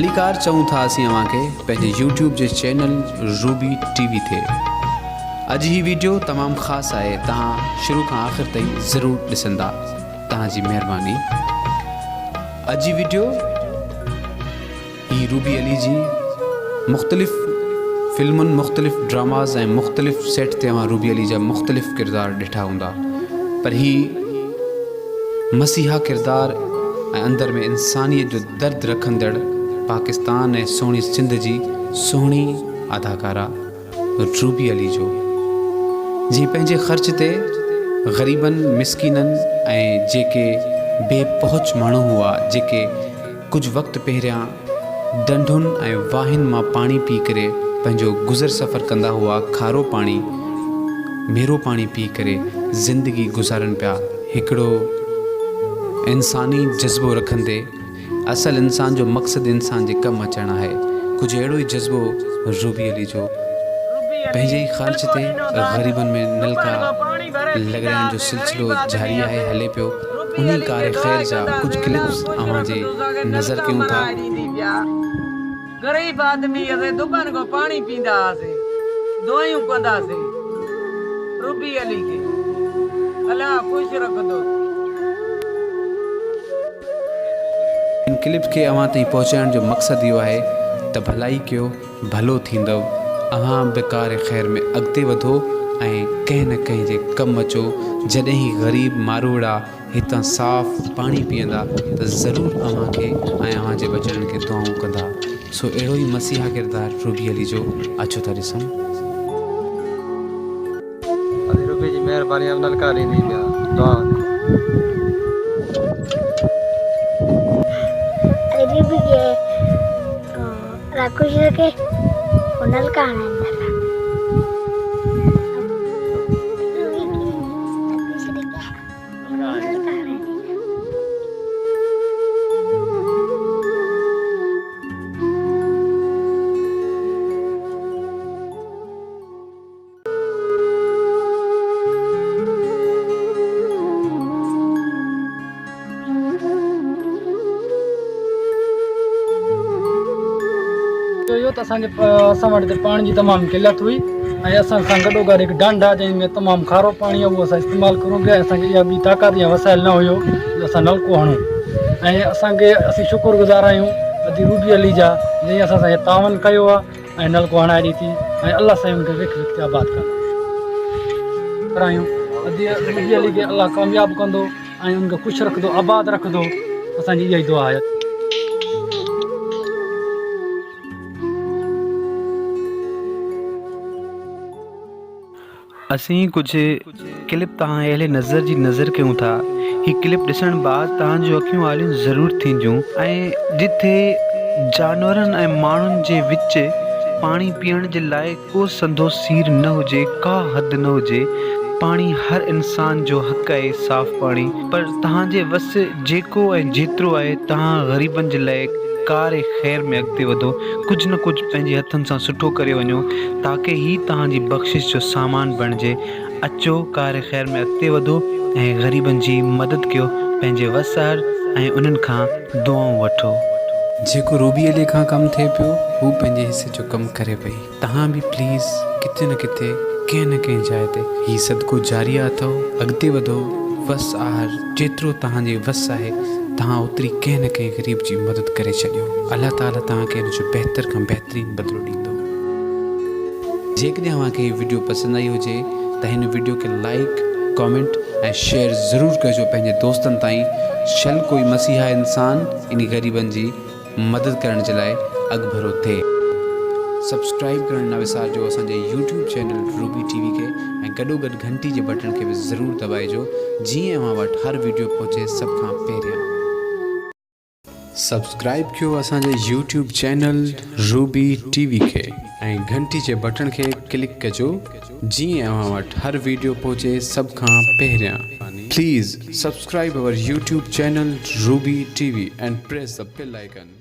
भलीकार चऊं था असीं अव्हांखे पंहिंजे यूट्यूब जे चैनल रूबी टीवी ते। अॼु ही वीडियो तमामु ख़ासि आहे, तव्हां शुरू खां आख़िर ताईं ज़रूरु ॾिसंदा, तव्हांजी महिरबानी। अॼु जी वीडियो ही रूबी अली जी मुख़्तलिफ़ फिल्मुनि, मुख़्तलिफ़ ड्रामाज़ ऐं मुख़्तलिफ़ सेट ते अवां रूबी अली जा मुख़्तलिफ़ किरदार ॾिठा हूंदा, पर ही मसीहा किरदार ऐं अंदरि में इंसानियत जो दर्द रखंदड़ पाकिस्तान ऐं सोणी सिंध जी सुहिणी अदाकारा रूबी अली जो, जी पंहिंजे ख़र्च ते ग़रीबनि, मिसकीननि ऐं जेके बेपहुच माण्हू हुआ, जेके कुझु वक़्तु पहिरियां डंडुनि ऐं वाहिनि मां पाणी पी करे पंहिंजो गुज़र सफ़र कंदा हुआ, खारो पाणी, मेरो पाणी पी करे ज़िंदगी गुज़ारनि पिया, हिकिड़ो इंसानी जज़्बो रखंदे। असल इंसान जो मक़सदु इंसान जे कमु अचणु आहे। कुझु अहिड़ो ई जज़्बो रूबी अली जो पंहिंजे ई ख़र्च ते ग़रीबनि में नलका लॻाइण जो सिलसिलो जारी आहे, हले पियो। उन कार ख़ैर जा कुझु क्लिप्स अव्हां जे नज़र कयूं था। गरीब आदमी असे दुकान को पानी पींदा हुआसीं, दुआयूं कंदासीं। रूबी अली के अल्लाह ख़ुशि रखंदो। इन क्लिप खे अव्हां ताईं पहुचाइण जो मक़सदु इहो आहे त भलाई कयो, भलो थींदव। अव्हां बि कार ख़ैर में अॻिते वधो ऐं कंहिं न कंहिं जे कमु अचो। जॾहिं ही ग़रीब मारूड़ा हितां साफ़ पाणी पीअंदा त ज़रूरु अव्हांखे ऐं अव्हां जे बचड़नि खे दुआऊं कंदा। सो अहिड़ो ई मसीहा किरदार रूबी अली जो अचो था ॾिसूं। रूबी जी महिरबानी नलका ॾींदी पिया दुआ। रूबी के खुश रखे नलका असां वटि पाणी जी तमामु किल्लत हुई ऐं असां सां गॾोगॾु हिकु ढंढ आहे जंहिंमें तमामु खारो पाणी आहे, उहो असां इस्तेमालु करूं पिया। असांखे इहा ॿी ताक़त या वसाइल न हुयो जो असां नलको हणूं, ऐं असीं शुक्रगुज़ार आहियूं अॼु रूबी अली जा, जंहिं असां सां तावन कयो आहे ऐं नलको हणाए ॾिठी, ऐं अलाह साईं हुनखे विख विख ते आबाद करायूं। अॼु रूबी अली खे अलाह कामयाबु कंदो ऐं हुनखे ख़ुशि रखंदो, आबाद रखंदो। असांजी इहा ई दुआ आहे। असीं कुझु क्लिप तव्हां अहिड़े नज़र जी नज़र कयूं था। ही क्लिप ॾिसण बाद तव्हांजूं अखियूं आलियूं ज़रूरु थींदियूं, ऐं जिथे जानवरनि ऐं माण्हुनि जे विच पाणी पीअण जे लाइ को संदो सीर न हुजे, का हद न हुजे। पाणी हर इंसान जो हक़ आहे, साफ़ पाणी, पर तव्हांजे वस जेको ऐं जेतिरो आहे तव्हां ग़रीबनि जे लाइ कार ख़ैर में अॻिते वधो, कुझु न कुझु पंहिंजे हथनि सां सुठो करे वञो ताकी ही तव्हांजी बख़्शिश जो सामान बणिजे। अचो कार ख़ैर में अॻिते वधो ऐं ग़रीबनि जी मदद कयो, पंहिंजे वसार ऐं उन्हनि खां दुआऊं वठो। जेको रूबी अली खां कमु थिए पियो हू पंहिंजे हिसे जो कमु करे पई। तव्हां बि प्लीज़ किथे न किथे कंहिं न कंहिं जाइ ते ही सदको जारिया अथव, अॻिते वधो। वस आहार जेतिरो तव्हांजे वस आहे तव्हां ओतिरी कंहिं न कंहिं ग़रीब जी मदद करे छॾियो। अलाह ताला तव्हांखे हिन जो बहितर खां बहितरीनु बदिलो ॾींदो। जेकॾहिं तव्हांखे हीअ वीडियो पसंदि आई हुजे त हिन वीडियो खे लाइक, कॉमेंट ऐं शेयर ज़रूरु कजो पंहिंजे दोस्तनि ताईं। शल कोई मसीहा इंसान इन ग़रीबनि जी मदद करण जे लाइ अॻिभरो थिए। सब्सक्राइब करणु न विसारिजो असांजे यूट्यूब चैनल रूबी टीवी खे, ऐं गॾोगॾु घंटी जे बटन खे बि ज़रूरु दॿाइजो जीअं अव्हां वटि हर वीडियो पहुचे सभ खां पहिरियां। सब्सक्राइब कयो असांजे यूट्यूब चैनल रूबी टीवी खे, ऐं घंटी जे बटन खे क्लिक कजो जीअं अव्हां वटि हर वीडियो पहुचे सभ खां पहिरियां। Please subscribe our YouTube channel Ruby TV and press the bell icon.